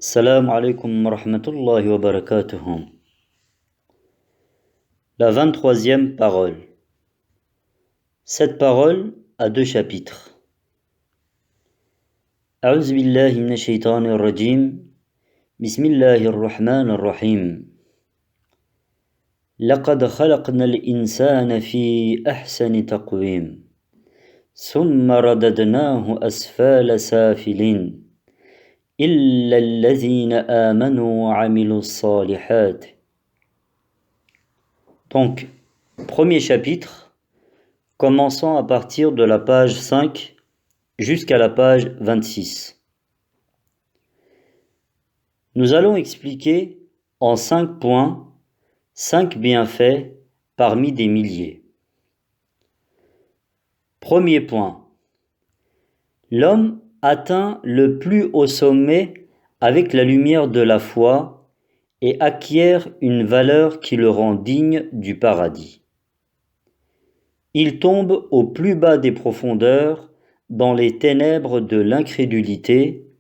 Salam alaikum wa rahmatullahi wa barakatuh. La 23e parole. Cette parole a deux chapitres. A'udhu billahi minash shaitanir rajim. Bismillahir rahmanir rahim. لقد خلقنا الإنسان في أحسن تقويم ثم رددناه أسفل سافلين إلا الذين آمنوا وعملوا الصالحات. Donc, premier chapitre, commençant à partir de la page 5 jusqu'à la page 26. Nous allons expliquer en 5 points 5 bienfaits parmi des milliers. Premier point. L'homme atteint le plus haut sommet avec la lumière de la foi et acquiert une valeur qui le rend digne du paradis. Il tombe au plus bas des profondeurs, dans les ténèbres de l'incrédulité,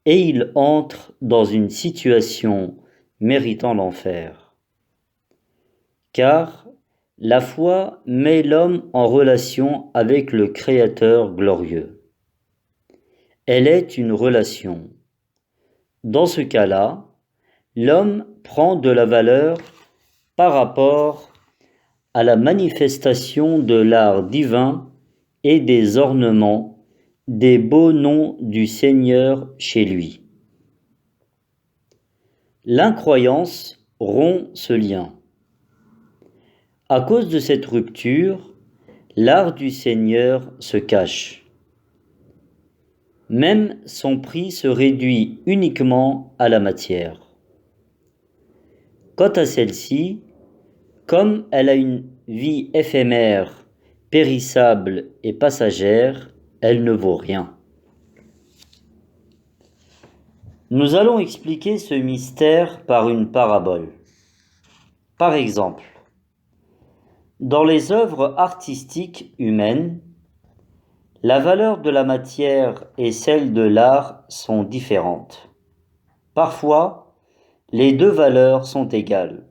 et il entre dans une situation méritant l'enfer. Car la foi met l'homme en relation avec le Créateur glorieux. Elle est une relation. Dans ce cas-là, l'homme prend de la valeur par rapport à la manifestation de l'art divin et des ornements, des beaux noms du Seigneur chez lui. L'incroyance rompt ce lien. À cause de cette rupture, l'art du Seigneur se cache. Même son prix se réduit uniquement à la matière. Quant à celle-ci, comme elle a une vie éphémère, périssable et passagère, elle ne vaut rien. Nous allons expliquer ce mystère par une parabole. Par exemple, dans les œuvres artistiques humaines, la valeur de la matière et celle de l'art sont différentes. Parfois, les deux valeurs sont égales.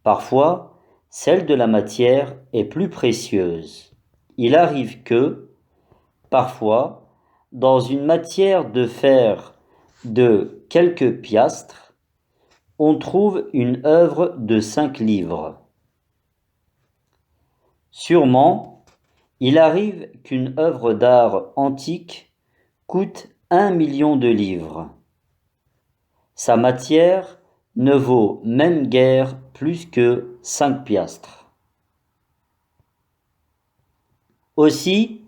Parfois, celle de la matière est plus précieuse. Il arrive que, parfois, dans une matière de fer de quelques piastres, on trouve une œuvre de 5 livres. Sûrement, il arrive qu'une œuvre d'art antique coûte 1 million de livres. Sa matière ne vaut même guère plus que 5 piastres. Aussi,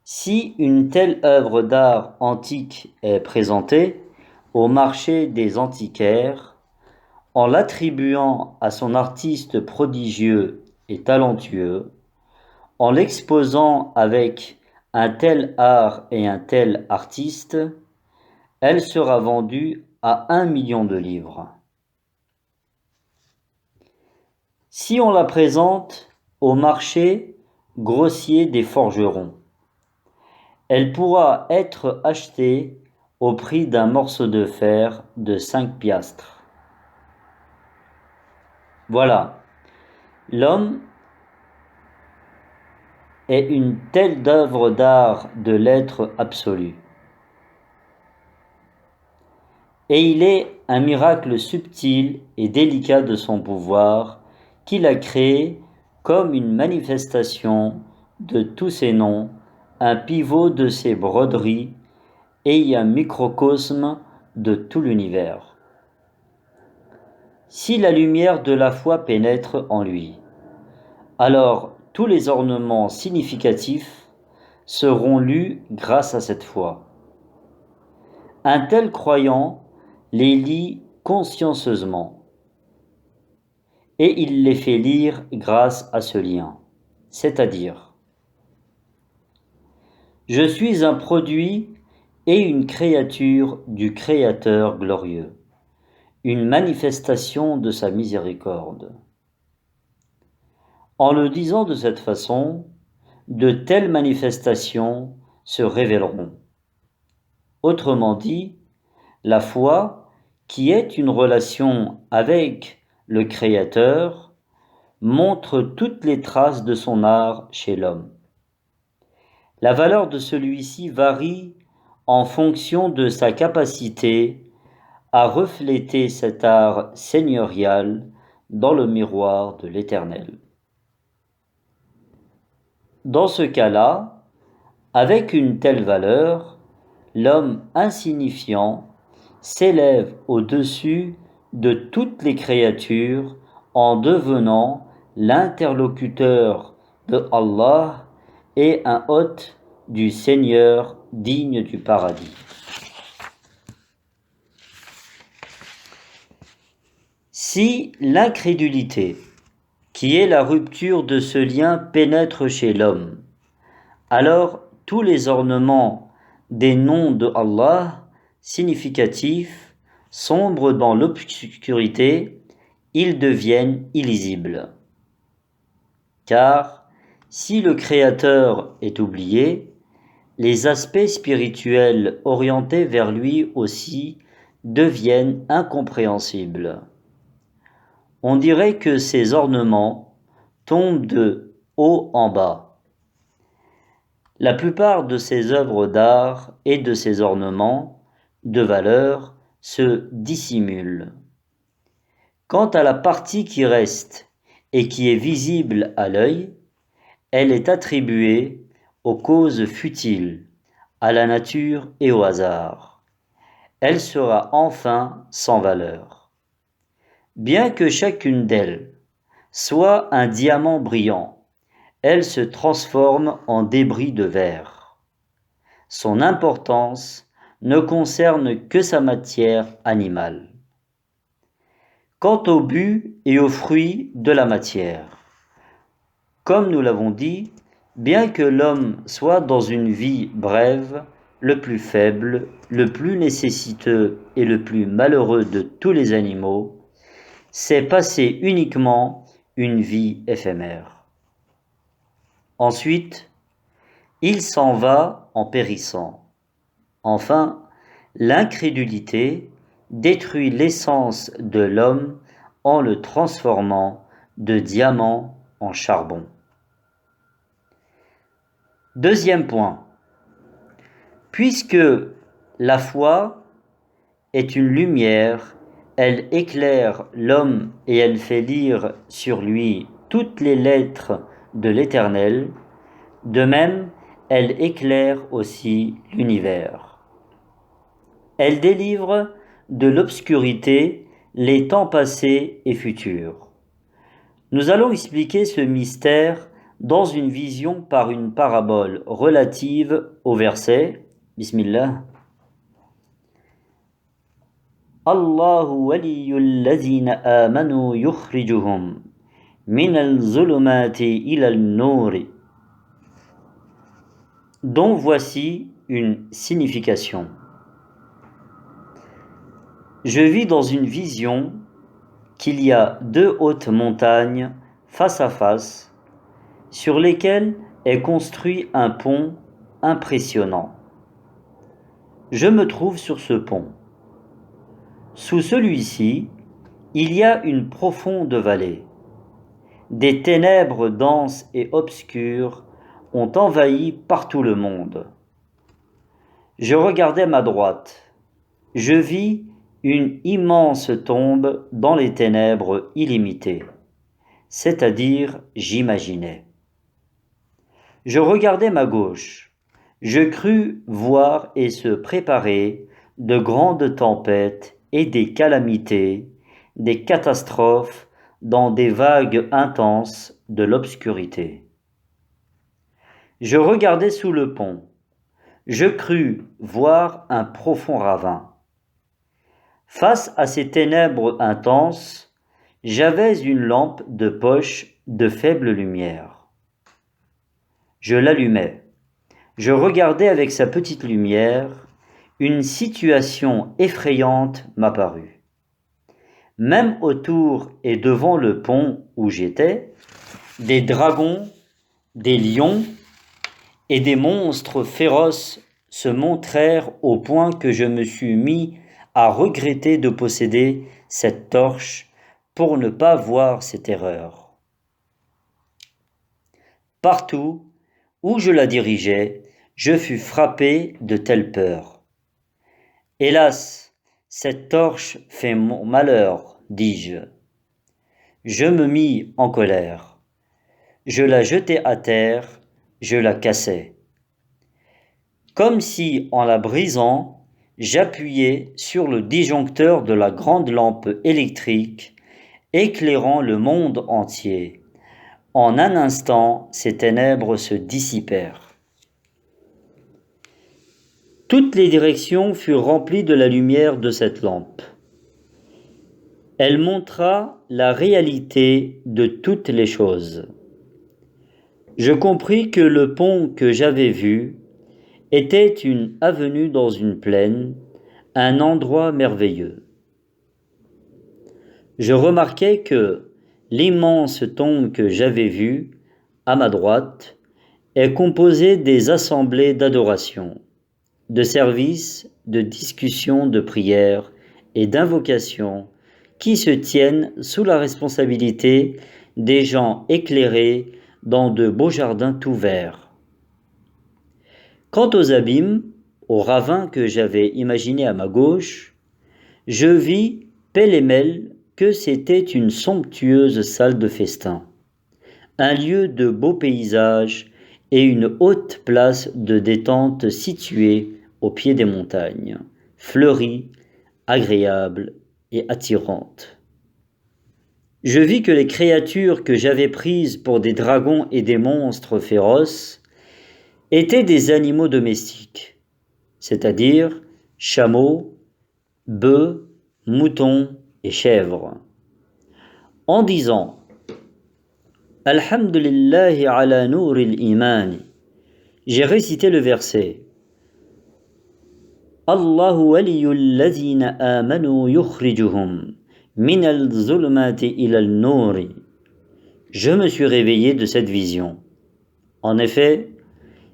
si une telle œuvre d'art antique est présentée au marché des antiquaires, en l'attribuant à son artiste prodigieux et talentueux, en l'exposant avec un tel art et un tel artiste, elle sera vendue à 1 million de livres. Si on la présente au marché grossier des forgerons, elle pourra être achetée au prix d'un morceau de fer de 5 piastres. Voilà, l'homme est une telle œuvre d'art de l'être absolu. Et il est un miracle subtil et délicat de son pouvoir qu'il a créé comme une manifestation de tous ses noms, un pivot de ses broderies et un microcosme de tout l'univers. Si la lumière de la foi pénètre en lui, alors tous les ornements significatifs seront lus grâce à cette foi. Un tel croyant les lit consciencieusement et il les fait lire grâce à ce lien, c'est-à-dire: je suis un produit et une créature du Créateur glorieux, une manifestation de sa miséricorde. En le disant de cette façon, de telles manifestations se révéleront. Autrement dit, la foi qui est une relation avec le Créateur, montre toutes les traces de son art chez l'homme. La valeur de celui-ci varie en fonction de sa capacité à refléter cet art seigneurial dans le miroir de l'Éternel. Dans ce cas-là, avec une telle valeur, l'homme insignifiant s'élève au-dessus de toutes les créatures en devenant l'interlocuteur de Allah et un hôte du Seigneur digne du paradis. Si l'incrédulité, qui est la rupture de ce lien, pénètre chez l'homme, alors tous les ornements des noms de Allah significatifs sombrent dans l'obscurité, ils deviennent illisibles. Car si le Créateur est oublié, les aspects spirituels orientés vers lui aussi deviennent incompréhensibles. On dirait que ces ornements tombent de haut en bas. La plupart de ces œuvres d'art et de ces ornements de valeur se dissimulent. Quant à la partie qui reste et qui est visible à l'œil, elle est attribuée aux causes futiles, à la nature et au hasard. Elle sera enfin sans valeur. Bien que chacune d'elles soit un diamant brillant, elle se transforme en débris de verre. Son importance ne concerne que sa matière animale. Quant au but et aux fruits de la matière, comme nous l'avons dit, bien que l'homme soit dans une vie brève, le plus faible, le plus nécessiteux et le plus malheureux de tous les animaux, c'est passer uniquement une vie éphémère. Ensuite, il s'en va en périssant. Enfin, l'incrédulité détruit l'essence de l'homme en le transformant de diamant en charbon. Deuxième point. Puisque la foi est une lumière, elle éclaire l'homme et elle fait lire sur lui toutes les lettres de l'Éternel. De même, elle éclaire aussi l'univers. Elle délivre de l'obscurité les temps passés et futurs. Nous allons expliquer ce mystère dans une vision par une parabole relative au verset Bismillah. Allahu waliyul lazina amanu yukhrijuhum minal zulumati ilal nuri. Dont voici une signification. Je vis dans une vision qu'il y a deux hautes montagnes face à face, sur lesquelles est construit un pont impressionnant. Je me trouve sur ce pont. Sous celui-ci, il y a une profonde vallée. Des ténèbres denses et obscures ont envahi partout le monde. Je regardais ma droite. Je vis une immense tombe dans les ténèbres illimitées, c'est-à-dire j'imaginais. Je regardais ma gauche. Je crus voir et se préparer de grandes tempêtes et des calamités, des catastrophes dans des vagues intenses de l'obscurité. Je regardais sous le pont. Je crus voir un profond ravin. Face à ces ténèbres intenses, j'avais une lampe de poche de faible lumière. Je l'allumai. Je regardais avec sa petite lumière. Une situation effrayante m'apparut. Même autour et devant le pont où j'étais, des dragons, des lions et des monstres féroces se montrèrent au point que je me suis mis à regretter de posséder cette torche pour ne pas voir cette erreur. Partout où je la dirigeais, je fus frappé de telle peur. Hélas, cette torche fait mon malheur, dis-je. Je me mis en colère. Je la jetai à terre, je la cassai. Comme si, en la brisant, j'appuyais sur le disjoncteur de la grande lampe électrique, éclairant le monde entier. En un instant, ces ténèbres se dissipèrent. Toutes les directions furent remplies de la lumière de cette lampe. Elle montra la réalité de toutes les choses. Je compris que le pont que j'avais vu était une avenue dans une plaine, un endroit merveilleux. Je remarquai que l'immense tombe que j'avais vue, à ma droite, est composée des assemblées d'adoration, de services, de discussions, de prières et d'invocations qui se tiennent sous la responsabilité des gens éclairés dans de beaux jardins tout verts. Quant aux abîmes, aux ravins que j'avais imaginés à ma gauche, je vis pêle-mêle que c'était une somptueuse salle de festin, un lieu de beaux paysages et une haute place de détente située au pied des montagnes, fleurie, agréable et attirante. Je vis que les créatures que j'avais prises pour des dragons et des monstres féroces étaient des animaux domestiques, c'est-à-dire chameaux, bœufs, moutons et chèvres. En disant « Alhamdulillahi ala nouril iman », j'ai récité le verset « Allahu waliyul ladhina amanu yukhrijuhum minal zulumati ilal nouri ». Je me suis réveillé de cette vision. En effet,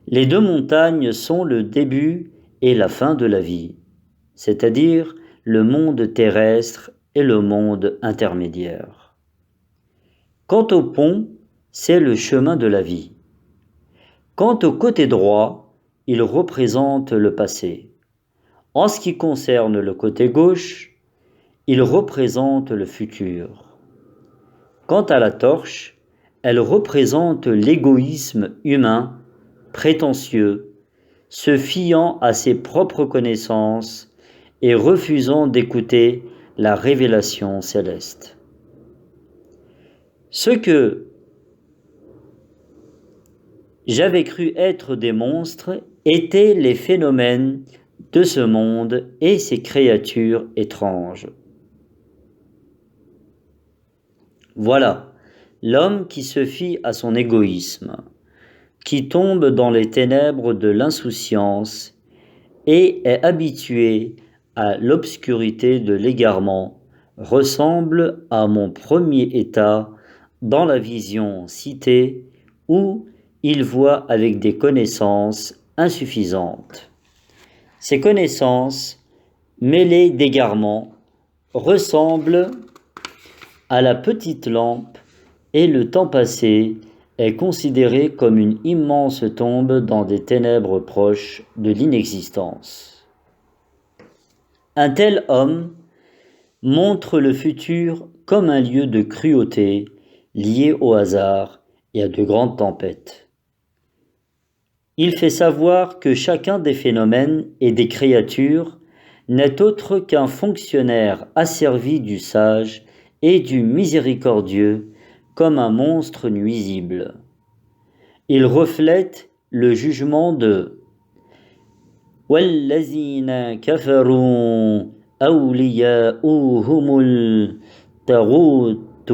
les deux montagnes sont le début et la fin de la vie, c'est-à-dire le monde terrestre et le monde intermédiaire. Quant au pont, c'est le chemin de la vie. Quant au côté droit, il représente le passé. En ce qui concerne le côté gauche, il représente le futur. Quant à la torche, elle représente l'égoïsme humain, prétentieux, se fiant à ses propres connaissances et refusant d'écouter la révélation céleste. Ce que j'avais cru être des monstres étaient les phénomènes de ce monde et ses créatures étranges. Voilà, l'homme qui se fie à son égoïsme, qui tombe dans les ténèbres de l'insouciance et est habitué à l'obscurité de l'égarement, ressemble à mon premier état dans la vision citée où il voit avec des connaissances insuffisantes. Ces connaissances, mêlées d'égarement, ressemblent à la petite lampe et le temps passé est considéré comme une immense tombe dans des ténèbres proches de l'inexistence. Un tel homme montre le futur comme un lieu de cruauté lié au hasard et à de grandes tempêtes. Il fait savoir que chacun des phénomènes et des créatures n'est autre qu'un fonctionnaire asservi du sage et du miséricordieux comme un monstre nuisible. Il reflète le jugement de وَالَّذِينَ كَفَرُوا أَوْلِيَاؤُهُمُ الطَّاغُوتُ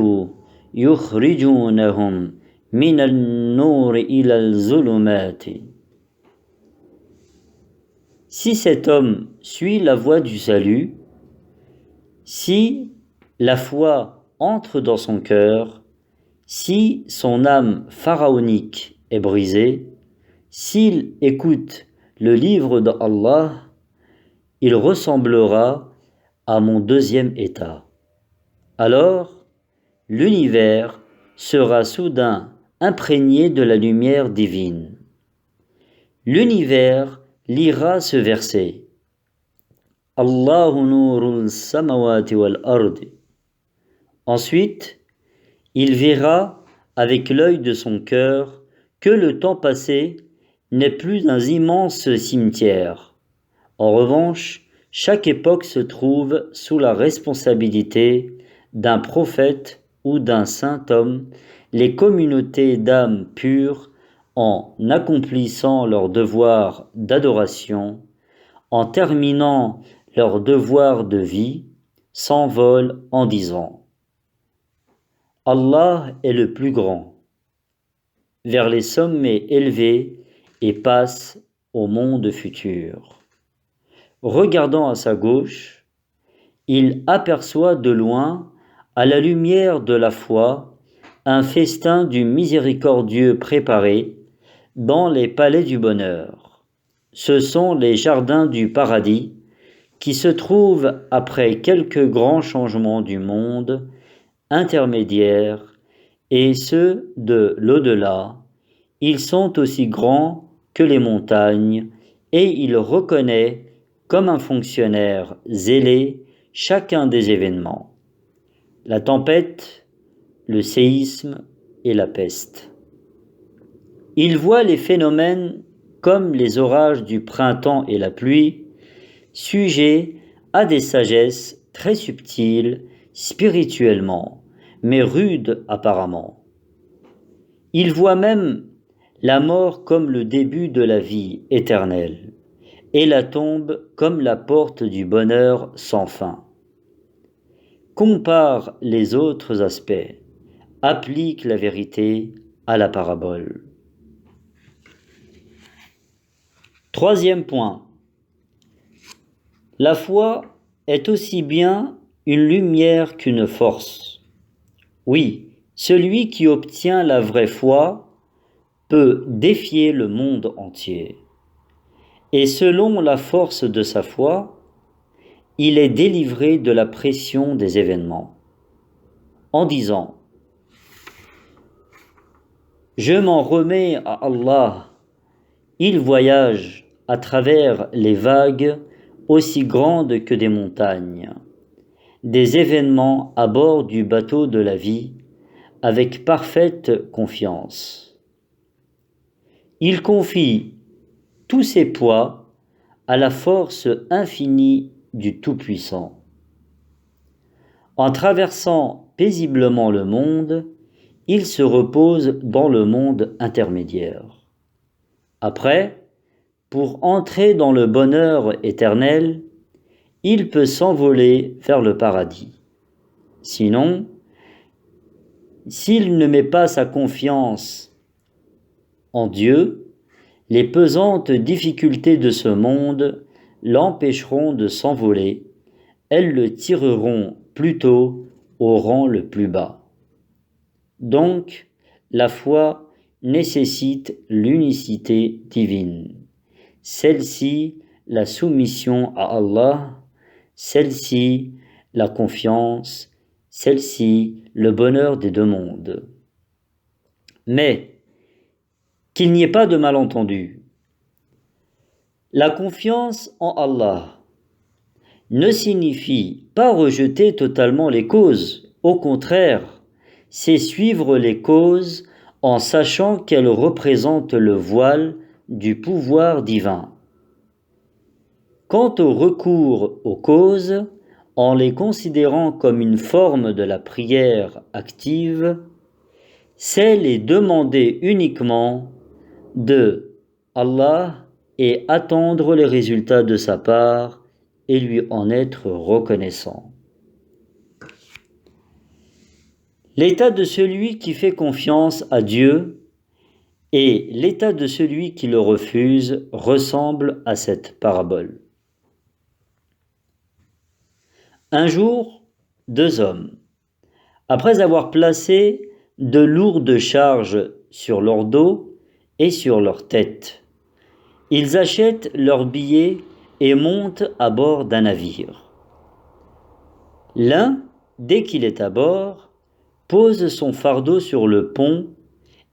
يُخْرِجُونَهُم مِنَ النُّورِ إِلَى الظُّلُمَاتِ. Si cet homme suit la voie du salut, si la foi entre dans son cœur, si son âme pharaonique est brisée, s'il écoute le livre d'Allah, il ressemblera à mon deuxième état. Alors, l'univers sera soudain imprégné de la lumière divine. L'univers lira ce verset. Allahu nurul samawati wal ardi. Ensuite, il verra avec l'œil de son cœur que le temps passé n'est plus un immense cimetière. En revanche, chaque époque se trouve sous la responsabilité d'un prophète ou d'un saint homme, les communautés d'âmes pures en accomplissant leur devoir d'adoration, en terminant leur devoir de vie, s'envolent en disant « Allah est le plus grand » vers les sommets élevés et passe au monde futur. Regardant à sa gauche, il aperçoit de loin, à la lumière de la foi, un festin du miséricordieux préparé dans les palais du bonheur. Ce sont les jardins du paradis qui se trouvent après quelques grands changements du monde intermédiaires et ceux de l'au-delà. Ils sont aussi grands que les montagnes et il reconnaît comme un fonctionnaire zélé chacun des événements. La tempête, le séisme et la peste. Il voit les phénomènes comme les orages du printemps et la pluie, sujets à des sagesses très subtiles spirituellement, mais rudes apparemment. Il voit même la mort comme le début de la vie éternelle, et la tombe comme la porte du bonheur sans fin. Compare les autres aspects, applique la vérité à la parabole. Troisième point. La foi est aussi bien une lumière qu'une force. Oui, celui qui obtient la vraie foi peut défier le monde entier. Et selon la force de sa foi, il est délivré de la pression des événements. En disant « Je m'en remets à Allah », il voyage à travers les vagues aussi grandes que des montagnes, des événements à bord du bateau de la vie, avec parfaite confiance. Il confie tous ses poids à la force infinie du Tout-Puissant. En traversant paisiblement le monde, il se repose dans le monde intermédiaire. Après, pour entrer dans le bonheur éternel, il peut s'envoler vers le paradis. Sinon, s'il ne met pas sa confiance en Dieu, les pesantes difficultés de ce monde l'empêcheront de s'envoler, elles le tireront plutôt au rang le plus bas. Donc, la foi nécessite l'unicité divine. Celle-ci, la soumission à Allah, celle-ci, la confiance, celle-ci, le bonheur des deux mondes. Mais, qu'il n'y ait pas de malentendu, la confiance en Allah ne signifie pas rejeter totalement les causes. Au contraire, c'est suivre les causes en sachant qu'elles représentent le voile du pouvoir divin. Quant au recours aux causes, en les considérant comme une forme de la prière active, c'est les demander uniquement de Allah et attendre les résultats de sa part et lui en être reconnaissant. L'état de celui qui fait confiance à Dieu et l'état de celui qui le refuse ressemblent à cette parabole. Un jour, deux hommes, après avoir placé de lourdes charges sur leur dos et sur leur tête, ils achètent leurs billets et montent à bord d'un navire. L'un, dès qu'il est à bord, pose son fardeau sur le pont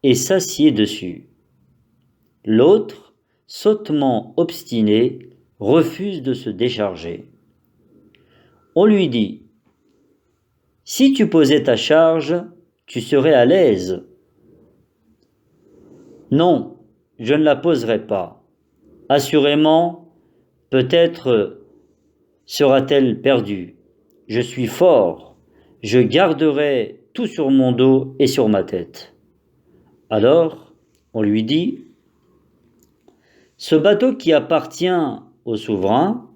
et s'assied dessus. L'autre, sottement obstiné, refuse de se décharger. On lui dit: si tu posais ta charge, tu serais à l'aise. Non, je ne la poserai pas. Assurément, peut-être sera-t-elle perdue. Je suis fort, je garderai tout sur mon dos et sur ma tête. Alors, on lui dit: ce bateau qui appartient au souverain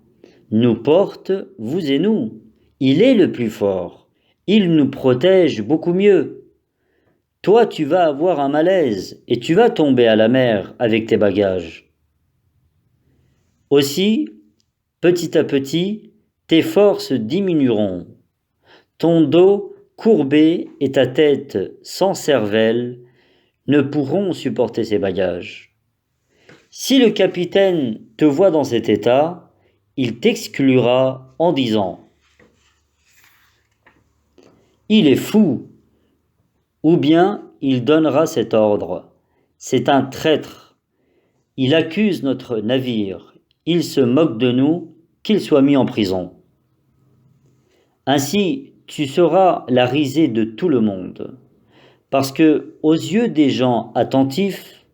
nous porte, vous et nous. Il est le plus fort. Il nous protège beaucoup mieux. Toi, tu vas avoir un malaise et tu vas tomber à la mer avec tes bagages. Aussi, petit à petit, tes forces diminueront. Ton dos courbé et ta tête sans cervelle ne pourront supporter ces bagages. Si le capitaine te voit dans cet état, il t'exclura en disant: il est fou, ou bien il donnera cet ordre: c'est un traître, il accuse notre navire, il se moque de nous, qu'il soit mis en prison. Ainsi, tu seras la risée de tout le monde, parce que, aux yeux des gens attentifs,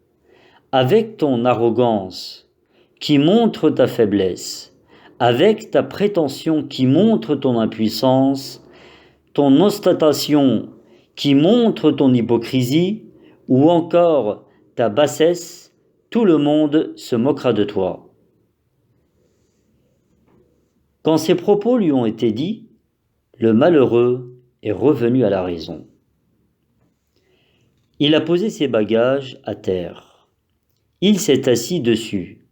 avec ton arrogance qui montre ta faiblesse, avec ta prétention qui montre ton impuissance, ton ostentation qui montre ton hypocrisie, ou encore ta bassesse, tout le monde se moquera de toi. Quand ces propos lui ont été dits, le malheureux est revenu à la raison. Il a posé ses bagages à terre. Il s'est assis dessus.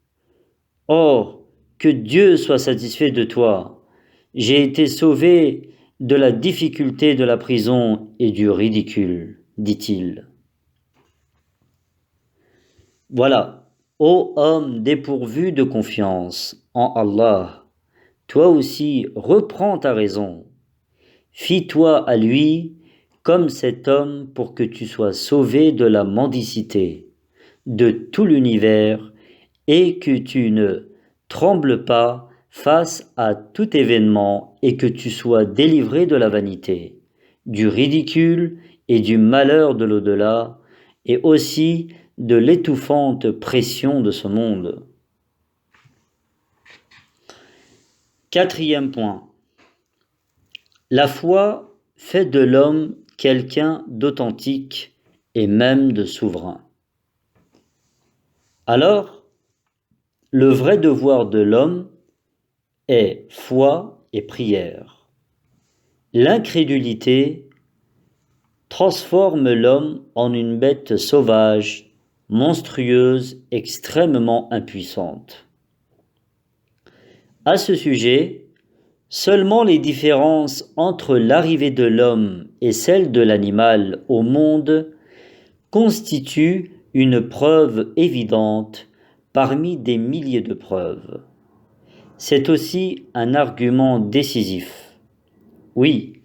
Oh, que Dieu soit satisfait de toi! J'ai été sauvé de la difficulté de la prison et du ridicule, dit-il. Voilà, ô homme dépourvu de confiance en Allah, toi aussi reprends ta raison. Fie-toi à lui comme cet homme pour que tu sois sauvé de la mendicité, de tout l'univers, et que tu ne trembles pas face à tout événement et que tu sois délivré de la vanité, du ridicule et du malheur de l'au-delà, et aussi de l'étouffante pression de ce monde. Quatrième point. La foi fait de l'homme quelqu'un d'authentique et même de souverain. Alors, le vrai devoir de l'homme est foi et prière. L'incrédulité transforme l'homme en une bête sauvage, monstrueuse, extrêmement impuissante. À ce sujet, seulement les différences entre l'arrivée de l'homme et celle de l'animal au monde constituent une preuve évidente parmi des milliers de preuves. C'est aussi un argument décisif. Oui,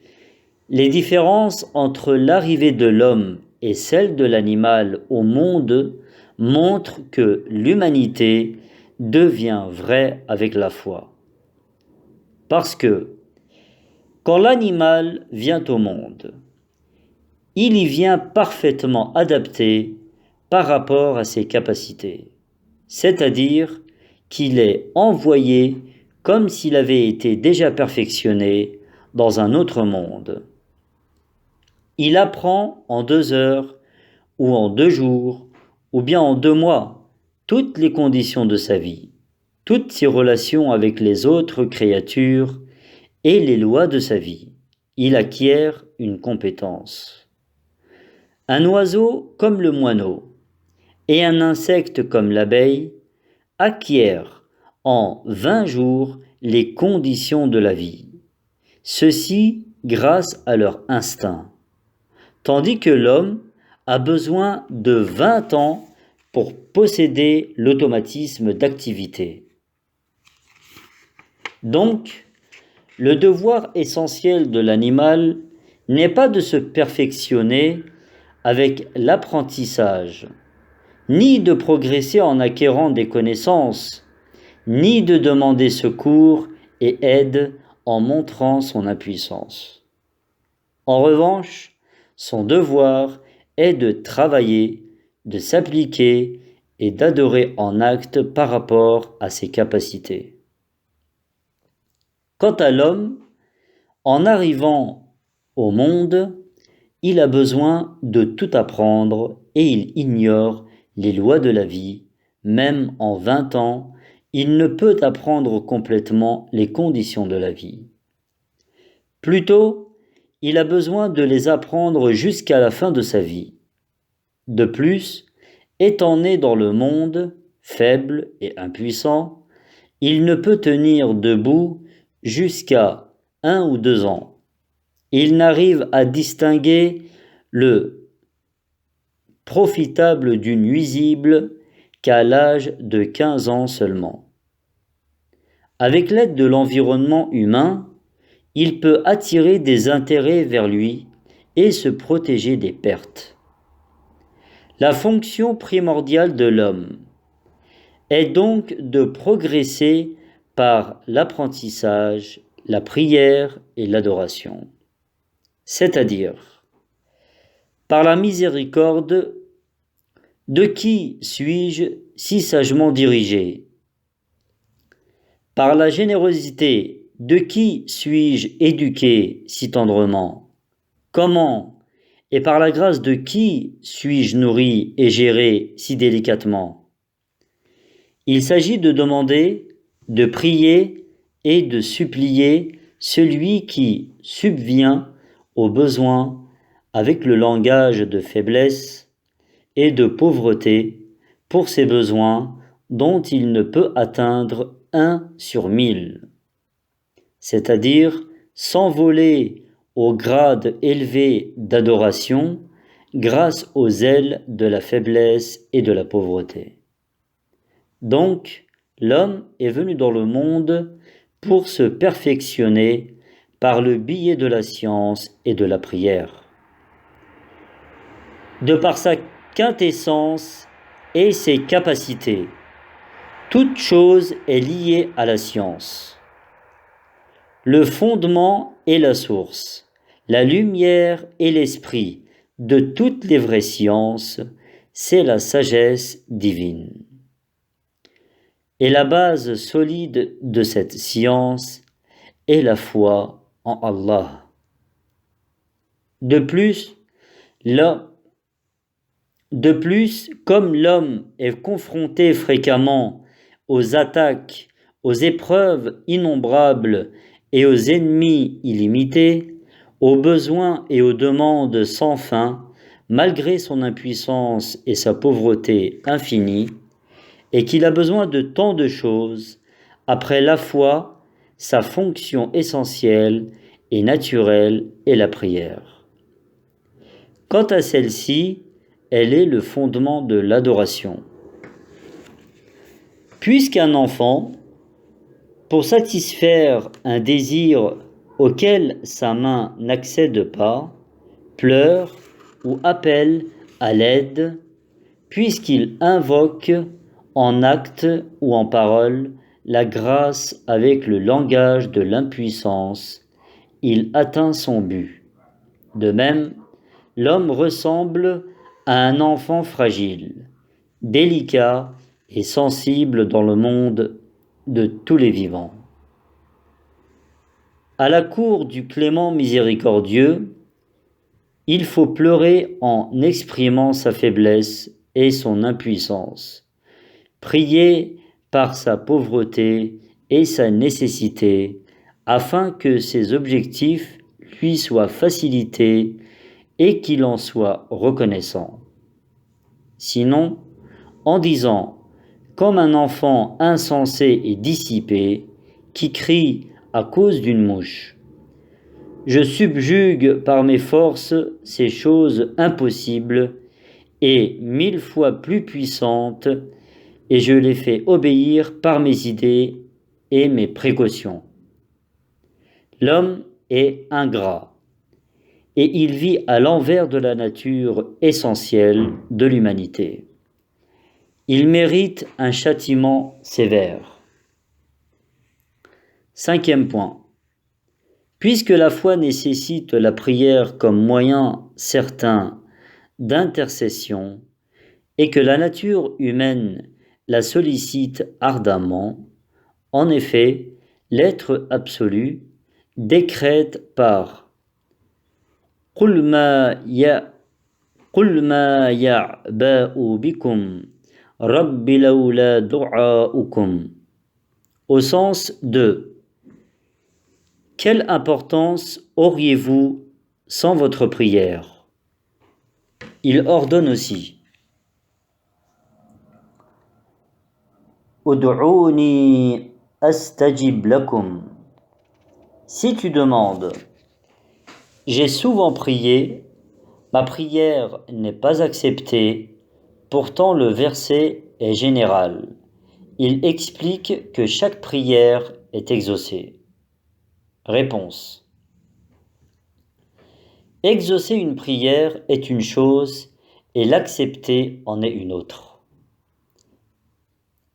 les différences entre l'arrivée de l'homme et celle de l'animal au monde montrent que l'humanité devient vraie avec la foi. Parce que, quand l'animal vient au monde, il y vient parfaitement adapté par rapport à ses capacités, c'est-à-dire qu'il est envoyé comme s'il avait été déjà perfectionné dans un autre monde. Il apprend en 2 heures, ou en 2 jours, ou bien en 2 mois, toutes les conditions de sa vie, toutes ses relations avec les autres créatures et les lois de sa vie. Il acquiert une compétence. Un oiseau comme le moineau et un insecte comme l'abeille acquièrent en 20 jours les conditions de la vie, ceci grâce à leur instinct, tandis que l'homme a besoin de 20 ans pour posséder l'automatisme d'activité. Donc, Le devoir essentiel de l'animal n'est pas de se perfectionner avec l'apprentissage, ni de progresser en acquérant des connaissances, ni de demander secours et aide en montrant son impuissance. En revanche, son devoir est de travailler, de s'appliquer et d'adorer en acte par rapport à ses capacités. Quant à l'homme, en arrivant au monde, il a besoin de tout apprendre et il ignore les lois de la vie. Même en 20 ans, il ne peut apprendre complètement les conditions de la vie. Plutôt, il a besoin de les apprendre jusqu'à la fin de sa vie. De plus, étant né dans le monde, faible et impuissant, il ne peut tenir debout jusqu'à 1 ou 2 ans. Il n'arrive à distinguer le profitable du nuisible qu'à l'âge de 15 ans seulement. Avec l'aide de l'environnement humain, il peut attirer des intérêts vers lui et se protéger des pertes. La fonction primordiale de l'homme est donc de progresser par l'apprentissage, la prière et l'adoration. C'est-à-dire, par la miséricorde, de qui suis-je si sagement dirigé? Par la générosité, de qui suis-je éduqué si tendrement? Comment et par la grâce de qui suis-je nourri et géré si délicatement? Il s'agit de demander, de prier et de supplier celui qui subvient aux besoins avec le langage de faiblesse et de pauvreté pour ses besoins dont il ne peut atteindre 1 sur 1000, c'est-à-dire s'envoler au grade élevé d'adoration grâce aux ailes de la faiblesse et de la pauvreté. Donc, l'homme est venu dans le monde pour se perfectionner par le biais de la science et de la prière. De par sa quintessence et ses capacités, toute chose est liée à la science. Le fondement est la source, la lumière et l'esprit de toutes les vraies sciences, c'est la sagesse divine. Et la base solide de cette science est la foi en Allah. De plus, comme l'homme est confronté fréquemment aux attaques, aux épreuves innombrables et aux ennemis illimités, aux besoins et aux demandes sans fin, malgré son impuissance et sa pauvreté infinie, et qu'il a besoin de tant de choses, après la foi, sa fonction essentielle et naturelle est la prière. Quant à celle-ci, elle est le fondement de l'adoration. Puisqu'un enfant, pour satisfaire un désir auquel sa main n'accède pas, pleure ou appelle à l'aide, puisqu'il invoque en acte ou en parole la grâce avec le langage de l'impuissance, il atteint son but. De même, l'homme ressemble à un enfant fragile, délicat et sensible dans le monde de tous les vivants. À la cour du clément miséricordieux, il faut pleurer en exprimant sa faiblesse et son impuissance, prier par sa pauvreté et sa nécessité, afin que ses objectifs lui soient facilités et qu'il en soit reconnaissant. Sinon, en disant, comme un enfant insensé et dissipé, qui crie à cause d'une mouche, « Je subjugue par mes forces ces choses impossibles et 1000 fois plus puissantes, et je les fais obéir par mes idées et mes précautions. » L'homme est ingrat et il vit à l'envers de la nature essentielle de l'humanité. Il mérite un châtiment sévère. 5e point. Puisque la foi nécessite la prière comme moyen certain d'intercession et que la nature humaine la sollicite ardemment, en effet, l'être absolu décrète par قُلْ مَا يَعْبَأُ بِكُمْ رَبِّ لَوْلَا دُعَاؤُكُمْ, au sens de quelle importance auriez-vous sans votre prière? Il ordonne aussi Ud'ouni astajib lakum. Si tu demandes, j'ai souvent prié, ma prière n'est pas acceptée, pourtant le verset est général. Il explique que chaque prière est exaucée. Réponse. Exaucer une prière est une chose et l'accepter en est une autre.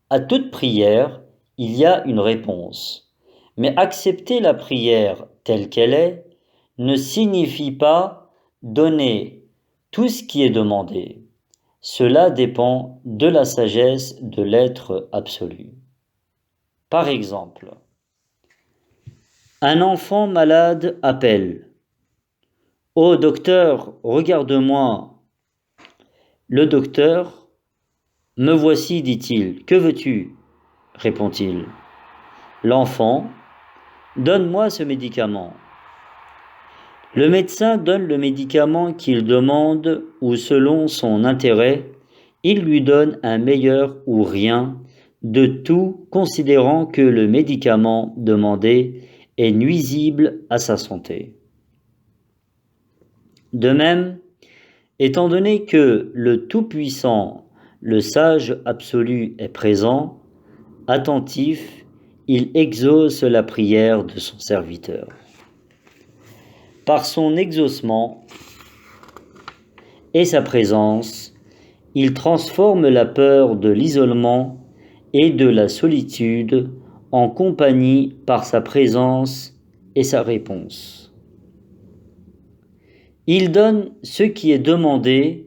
À toute prière, il y a une réponse, mais accepter la prière telle qu'elle est ne signifie pas donner tout ce qui est demandé. Cela dépend de la sagesse de l'être absolu. Par exemple, un enfant malade appelle « Oh docteur, regarde-moi !» Le docteur « Me voici, dit-il, que veux-tu » répond-il. L'enfant « Donne-moi ce médicament ». Le médecin donne le médicament qu'il demande ou selon son intérêt, il lui donne un meilleur ou rien de tout considérant que le médicament demandé est nuisible à sa santé. De même, étant donné que le Tout-Puissant, le Sage absolu est présent, attentif, il exauce la prière de son serviteur. Par son exaucement et sa présence, il transforme la peur de l'isolement et de la solitude en compagnie par sa présence et sa réponse. Il donne ce qui est demandé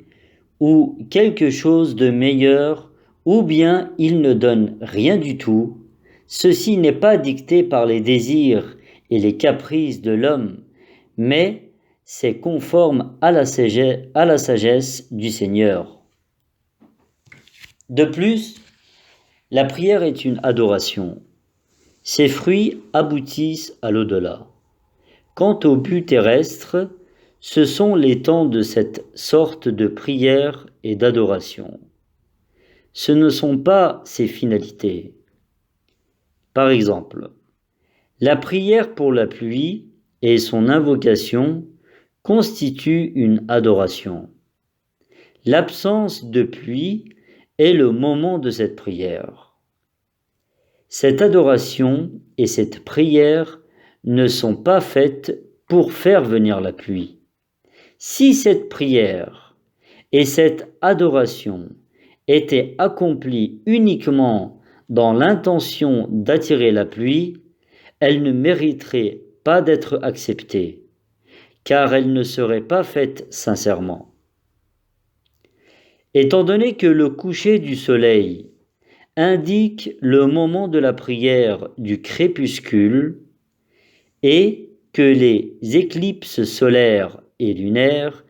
ou quelque chose de meilleur, ou bien il ne donne rien du tout. Ceci n'est pas dicté par les désirs et les caprices de l'homme, mais c'est conforme à la sagesse du Seigneur. De plus, la prière est une adoration. Ses fruits aboutissent à l'au-delà. Quant au but terrestre, ce sont les temps de cette sorte de prière et d'adoration. Ce ne sont pas ses finalités. Par exemple, la prière pour la pluie et son invocation constituent une adoration. L'absence de pluie est le moment de cette prière. Cette adoration et cette prière ne sont pas faites pour faire venir la pluie. Si cette prière et cette adoration étaient accomplies uniquement dans l'intention d'attirer la pluie, elles ne mériteraient pas d'être acceptées, car elles ne seraient pas faites sincèrement. Étant donné que le coucher du soleil indique le moment de la prière du crépuscule et que les éclipses solaires et lunaires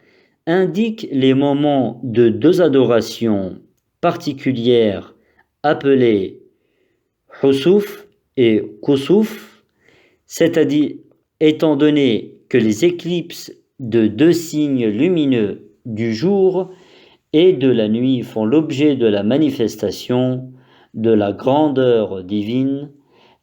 indiquent les moments de deux adorations particulières appelées Husuf et Kusuf, c'est-à-dire étant donné que les éclipses de deux signes lumineux du jour et de la nuit font l'objet de la manifestation de la grandeur divine,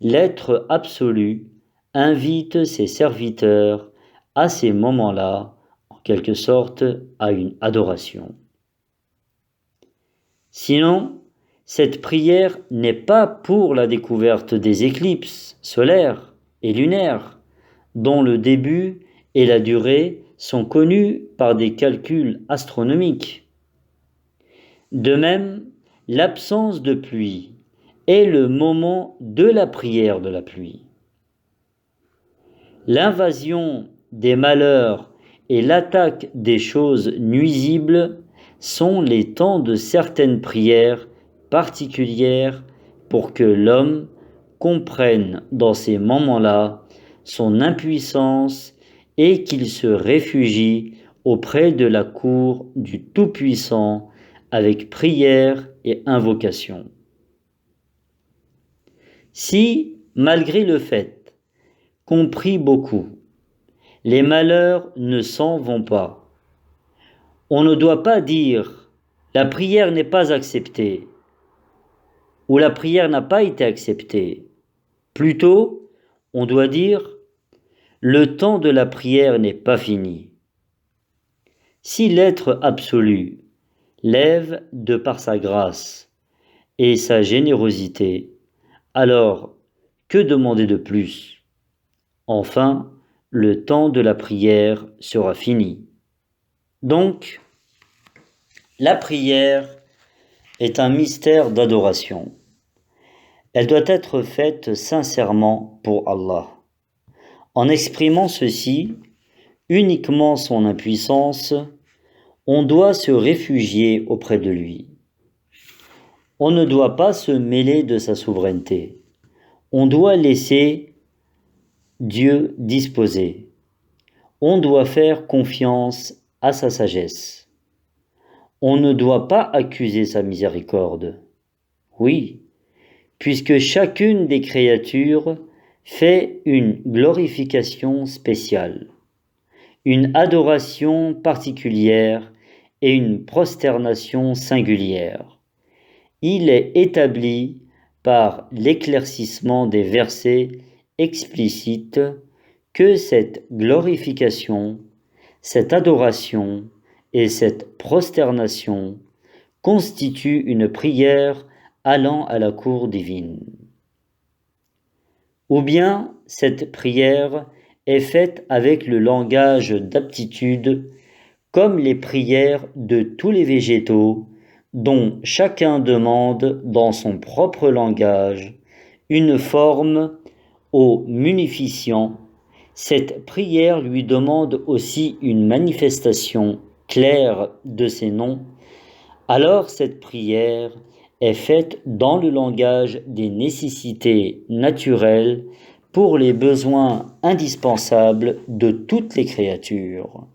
l'être absolu invite ses serviteurs à ces moments-là, en quelque sorte, à une adoration. Sinon, cette prière n'est pas pour la découverte des éclipses solaires et lunaires. dont le début et la durée sont connus par des calculs astronomiques. De même, l'absence de pluie est le moment de la prière de la pluie. L'invasion des malheurs et l'attaque des choses nuisibles sont les temps de certaines prières particulières pour que l'homme comprenne dans ces moments-là son impuissance et qu'il se réfugie auprès de la cour du Tout-Puissant avec prière et invocation. Si, malgré le fait qu'on prie beaucoup, les malheurs ne s'en vont pas, on ne doit pas dire « la prière n'est pas acceptée » ou « la prière n'a pas été acceptée ». Plutôt, on doit dire « le temps de la prière n'est pas fini ». Si l'être absolu lève de par sa grâce et sa générosité, alors que demander de plus? Enfin, le temps de la prière sera fini. Donc, la prière est un mystère d'adoration. Elle doit être faite sincèrement pour Allah. En exprimant ceci, uniquement son impuissance, on doit se réfugier auprès de lui. On ne doit pas se mêler de sa souveraineté. On doit laisser Dieu disposer. On doit faire confiance à sa sagesse. On ne doit pas accuser sa miséricorde. Oui, puisque chacune des créatures fait une glorification spéciale, une adoration particulière et une prosternation singulière. Il est établi par l'éclaircissement des versets explicites que cette glorification, cette adoration et cette prosternation constituent une prière allant à la cour divine. Ou bien cette prière est faite avec le langage d'aptitude, comme les prières de tous les végétaux, dont chacun demande dans son propre langage une forme au munificient. Cette prière lui demande aussi une manifestation claire de ses noms. Alors cette prière est faite dans le langage des nécessités naturelles pour les besoins indispensables de toutes les créatures.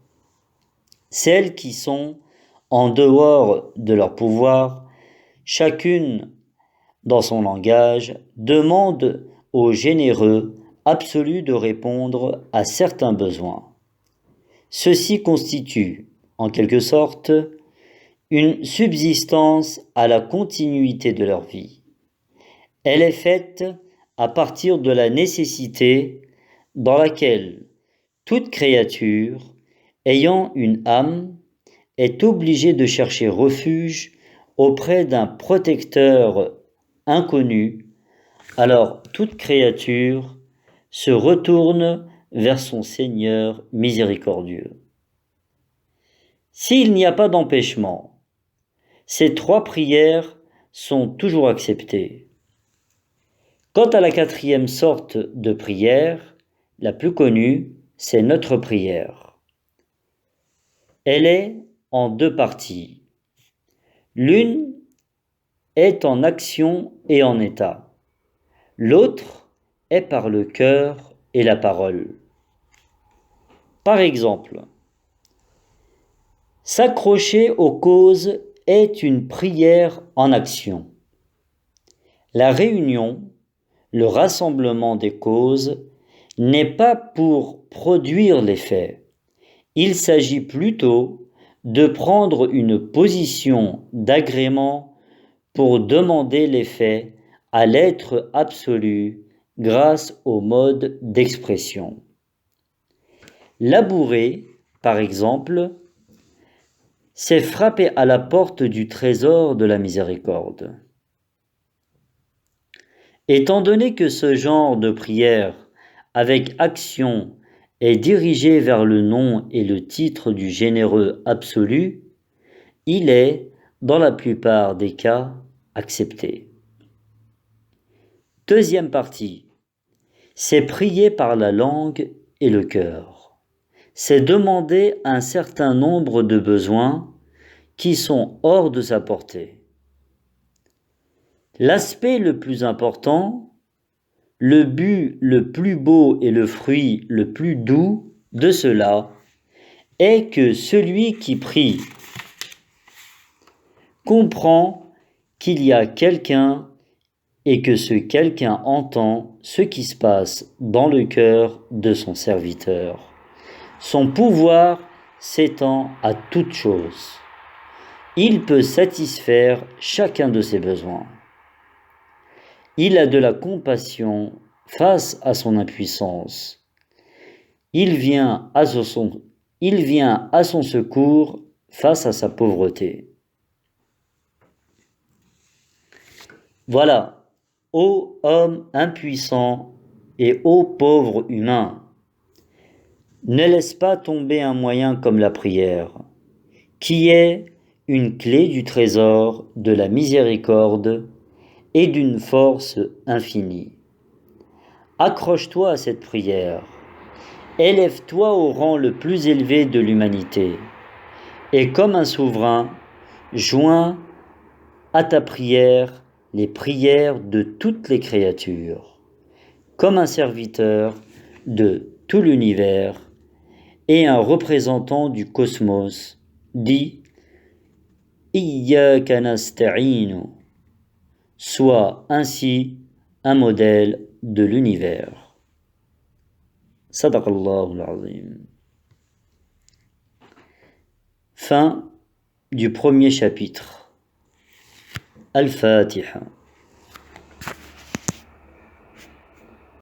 Celles qui sont en dehors de leur pouvoir, chacune dans son langage demande au généreux absolu de répondre à certains besoins. Ceci constitue, en quelque sorte, une subsistance à la continuité de leur vie. Elle est faite à partir de la nécessité dans laquelle toute créature ayant une âme est obligée de chercher refuge auprès d'un protecteur inconnu. Alors toute créature se retourne vers son Seigneur miséricordieux. S'il n'y a pas d'empêchement, ces 3 prières sont toujours acceptées. Quant à la 4e sorte de prière, la plus connue, c'est notre prière. Elle est en 2 parties. L'une est en action et en état. L'autre est par le cœur et la parole. Par exemple, s'accrocher aux causes est une prière en action. La réunion, le rassemblement des causes, n'est pas pour produire l'effet. Il s'agit plutôt de prendre une position d'agrément pour demander l'effet à l'être absolu grâce au mode d'expression. Labourer, par exemple, c'est frapper à la porte du trésor de la miséricorde. Étant donné que ce genre de prière avec action est dirigé vers le nom et le titre du généreux absolu, il est, dans la plupart des cas, accepté. Deuxième partie, c'est prier par la langue et le cœur. C'est demander un certain nombre de besoins qui sont hors de sa portée. L'aspect le plus important, le but le plus beau et le fruit le plus doux de cela est que celui qui prie comprend qu'il y a quelqu'un et que ce quelqu'un entend ce qui se passe dans le cœur de son serviteur. Son pouvoir s'étend à toute chose. Il peut satisfaire chacun de ses besoins. Il a de la compassion face à son impuissance. Il vient à son secours face à sa pauvreté. Voilà, ô homme impuissant et ô pauvre humain, ne laisse pas tomber un moyen comme la prière, qui est une clé du trésor de la miséricorde et d'une force infinie. Accroche-toi à cette prière, élève-toi au rang le plus élevé de l'humanité, et comme un souverain, joins à ta prière les prières de toutes les créatures, comme un serviteur de tout l'univers et un représentant du cosmos, dit Iyyaka nasta'inu, soit ainsi un modèle de l'univers. Sadaqallahu al-Azim. Fin du premier chapitre. Al-Fatiha.